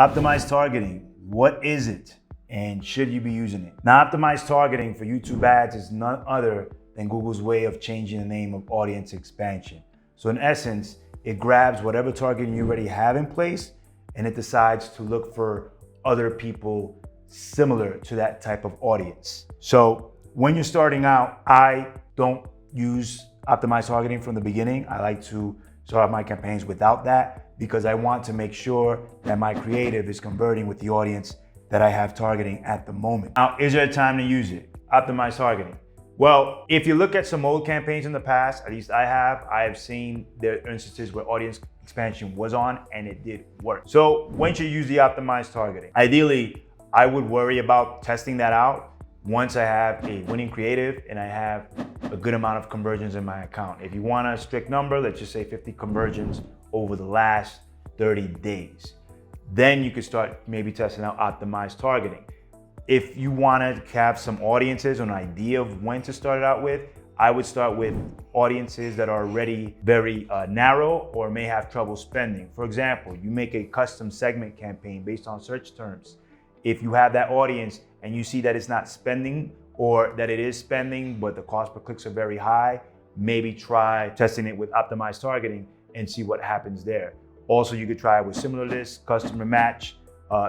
Optimized targeting, what is it? And should you be using it? Now, optimized targeting for YouTube ads is none other than Google's way of changing the name of audience expansion. So in essence, it grabs whatever targeting you already have in place and it decides to look for other people similar to that type of audience. So when you're starting out, I don't use optimized targeting from the beginning. I like to start off my campaigns without that because I want to make sure that my creative is converting with the audience that I have targeting at the moment. Now, is there a time to use it? Optimized targeting. Well, if you look at some old campaigns in the past, at least I have seen there are instances where audience expansion was on and it did work. So when should you use the optimized targeting? Ideally, I would worry about testing that out once I have a winning creative and I have a good amount of conversions in my account. If you want a strict number, let's just say 50 conversions over the last 30 days. Then you could start maybe testing out optimized targeting. If you want to have some audiences or an idea of when to start it out with, I would start with audiences that are already very narrow or may have trouble spending. For example, you make a custom segment campaign based on search terms. If you have that audience and you see that it's not spending or that it is spending, but the cost per clicks are very high, maybe try testing it with optimized targeting and see what happens there. Also, you could try it with similar lists, customer match,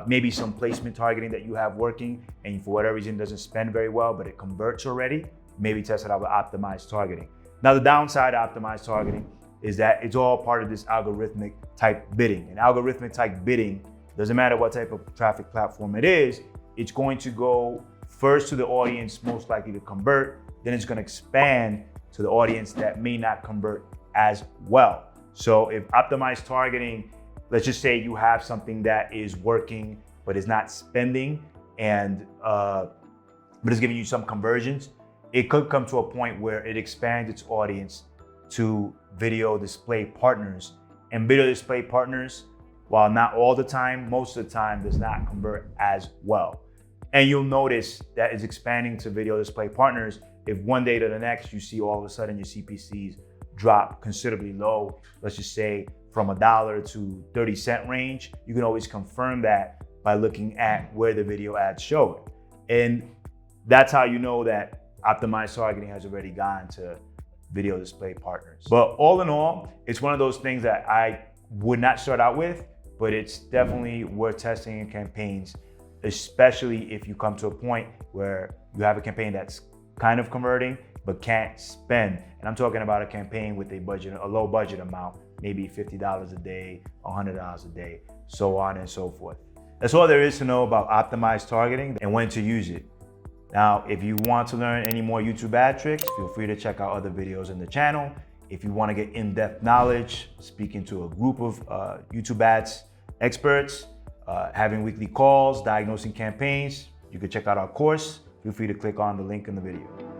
maybe some placement targeting that you have working and for whatever reason doesn't spend very well, but it converts already, maybe test it out with optimized targeting. Now, the downside of optimized targeting is that it's all part of this algorithmic type bidding. And algorithmic type bidding, doesn't matter what type of traffic platform it is, it's going to go first to the audience most likely to convert, then it's going to expand to the audience that may not convert as well. So if optimized targeting, let's just say you have something that is working but is not spending and but is giving you some conversions, it could come to a point where it expands its audience to video display partners. And video display partners, while not all the time, most of the time does not convert as well. And you'll notice that it's expanding to video display partners if one day to the next you see all of a sudden your CPCs drop considerably low, let's just say from $1 to 30-cent range. You can always confirm that by looking at where the video ads showed. And that's how you know that optimized targeting has already gone to video display partners. But all in all, it's one of those things that I would not start out with, but it's definitely worth testing in campaigns, especially if you come to a point where you have a campaign that's kind of converting, but can't spend. And I'm talking about a campaign with a budget, a low budget amount, maybe $50 a day, $100 a day, so on and so forth. That's all there is to know about optimized targeting and when to use it. Now, if you want to learn any more YouTube ad tricks, feel free to check out other videos in the channel. If you want to get in-depth knowledge, speaking to a group of YouTube ads experts, having weekly calls, diagnosing campaigns, you can check out our course. Feel free to click on the link in the video.